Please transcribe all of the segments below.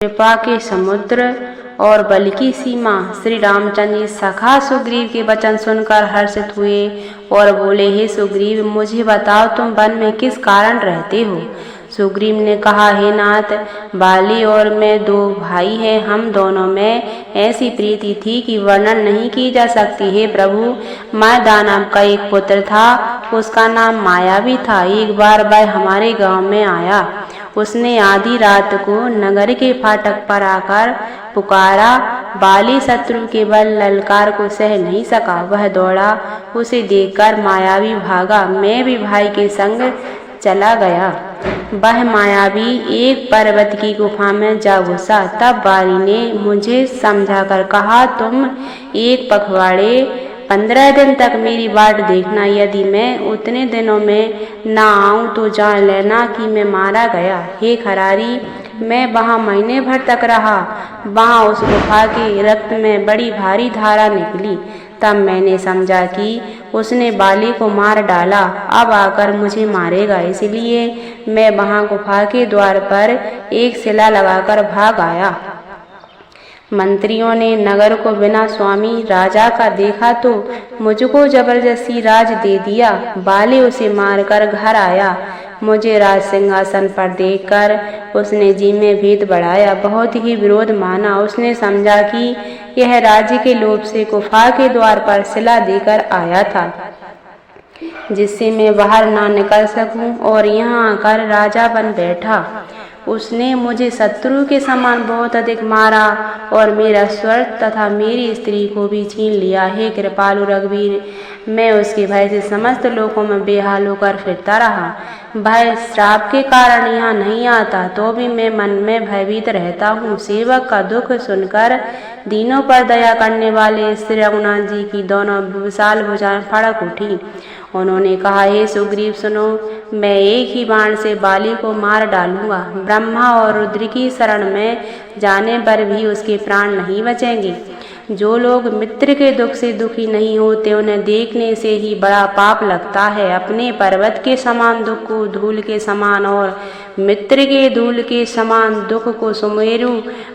कृपा के समुद्र और बल की सीमा। श्री रामचंद्र जी सखा सुग्रीव के वचन सुनकर हर्षित हुए और बोले, हे सुग्रीव, मुझे बताओ तुम वन में किस कारण रहते हो। सुग्रीव ने कहा, हे नाथ, बाली और मैं दो भाई हैं। हम दोनों में ऐसी प्रीति थी कि वर्णन नहीं की जा सकती। हे प्रभु, मायदा नाम का एक पुत्र था, उसका नाम मायावी था। एक बार वह हमारे गांव में आया। उसने आधी रात को नगर के फाटक पर आकर पुकारा। बाली शत्रु के बल ललकार को सह नहीं सका, वह दौड़ा। उसे देखकर मायावी भागा। मैं भी भाई के संग चला गया। वह मायावी एक पर्वत की गुफा में जा घुसा। तब बाली ने मुझे समझाकर कहा, तुम एक पखवाड़े 15 दिन तक मेरी बाट देखना। यदि मैं उतने दिनों में ना आऊं तो जान लेना कि मैं मारा गया। हे खरारी, मैं वहां महीने भर तक रहा। वहां उस गुफा के रक्त में बड़ी भारी धारा निकली। तब मैंने समझा कि उसने बाली को मार डाला, अब आकर मुझे मारेगा। इसलिए मैं वहां गुफा के द्वार पर एक शिला लगाकर भाग आया। मंत्रियों ने नगर को बिना स्वामी राजा का देखा तो मुझको जबरदस्ती राज दे दिया। बाली उसे मारकर घर आया। मुझे राज सिंहासन पर देखकर उसने जी में भेद बढ़ाया, बहुत ही विरोध माना। उसने समझा कि यह राज्य के लोभ से गुफा के द्वार पर शिला देकर आया था, जिससे मैं बाहर ना निकल सकूं, और यहाँ आकर राजा बन बैठा। उसने मुझे शत्रु के समान बहुत अधिक मारा और मेरा स्वर्ग तथा मेरी स्त्री को भी छीन लिया। हे कृपालु रघुवीर, मैं उसके भय से समस्त लोकों में बेहाल होकर फिरता रहा। वह श्राप के कारण यहाँ नहीं आता, तो भी मैं मन में भयभीत रहता हूँ। सेवक का दुख सुनकर दीनों पर दया करने वाले श्री रघुनाथ जी की दोनों विशाल भुजाएं फड़क उठी। उन्होंने कहा, हे सुग्रीव, सुनो, मैं एक ही बाण से बाली को मार डालूंगा। ब्रह्मा और रुद्र की शरण में जाने पर भी उसके प्राण नहीं बचेंगे। जो लोग मित्र के दुख से दुखी नहीं होते, उन्हें देखने से ही बड़ा पाप लगता है। अपने पर्वत के समान दुख को धूल के समान और मित्र के धूल के समान दुख को सुमेरु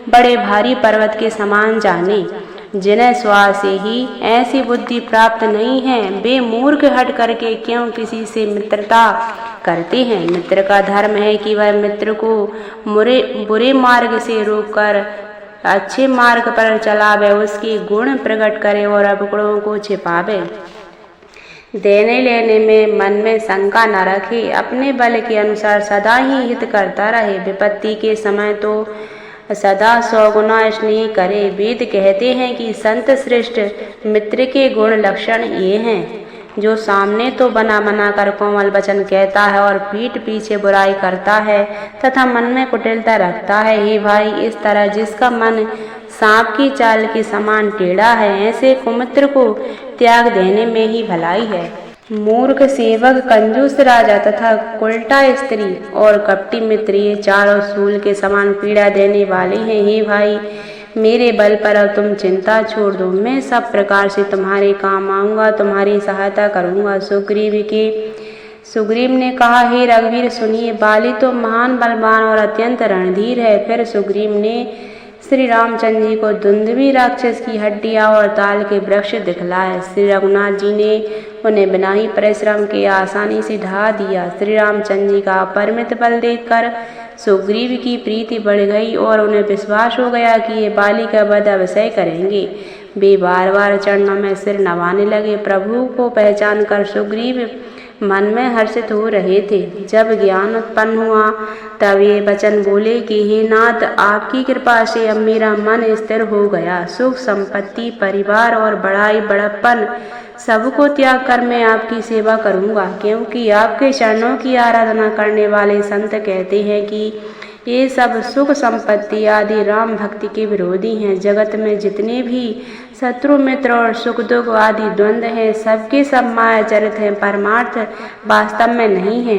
बड़े भारी पर्वत के समान जाने। जिन्हें स्वा से ही ऐसी बुद्धि प्राप्त नहीं है, वे मूर्ख हट करके क्यों किसी से मित्रता करते हैं। मित्र का धर्म है कि वह मित्र को बुरे मार्ग से रोककर अच्छे मार्ग पर चलावे, उसके गुण प्रकट करे और अवगुणों को छिपावे। देने लेने में मन में शंका न रखे, अपने बल के अनुसार सदा ही हित करता रहे। विपत्ति के समय तो सदा 100 गुना स्नेह करे। वेद कहते हैं कि संत श्रेष्ठ मित्र के गुण लक्षण ये हैं, जो सामने तो बना बना कर कोमल वचन कहता है और पीठ पीछे बुराई करता है तथा मन में कुटिलता रखता है। हे भाई, इस तरह जिसका मन सांप की चाल के समान टेढ़ा है, ऐसे कुमित्र को त्याग देने में ही भलाई है। मूर्ख सेवक, कंजूस राजा तथा उल्टा स्त्री और कपटी मित्र, ये चारों सूल के समान पीड़ा देने वाले हैं। हे भाई, मेरे बल पर अब तुम चिंता छोड़ दो। मैं सब प्रकार से तुम्हारे काम आऊंगा, तुम्हारी सहायता करूंगा। सुग्रीव ने कहा, हे रघुवीर, सुनिए, बाली तो महान बलवान और अत्यंत रणधीर है। फिर सुग्रीव ने श्री रामचंद्र जी को दुंदुभी राक्षस की हड्डियां और ताल के वृक्ष दिखलाए। श्री रघुनाथ जी ने उन्हें बिना ही परिश्रम के आसानी से ढा दिया। श्री रामचंद्र जी का अपरिमित बल देखकर सुग्रीव की प्रीति बढ़ गई और उन्हें विश्वास हो गया कि ये बाली का वध अवश्य करेंगे। वे बार बार चरणों में सिर नवाने लगे। प्रभु को पहचान कर सुग्रीव मन में हर्षित हो रहे थे। जब ज्ञान उत्पन्न हुआ तब ये वचन बोले कि हे नाथ, आपकी कृपा से अब मेरा मन स्थिर हो गया। सुख संपत्ति, परिवार और बड़ाई बड़प्पन सबको त्याग कर मैं आपकी सेवा करूंगा, क्योंकि आपके चरणों की आराधना करने वाले संत कहते हैं कि ये सब सुख संपत्ति आदि राम भक्ति के विरोधी हैं। जगत में जितने भी शत्रु मित्र और सुख दुख आदि द्वंद्व हैं, सबके सब माया चरित हैं, परमार्थ वास्तव में नहीं है।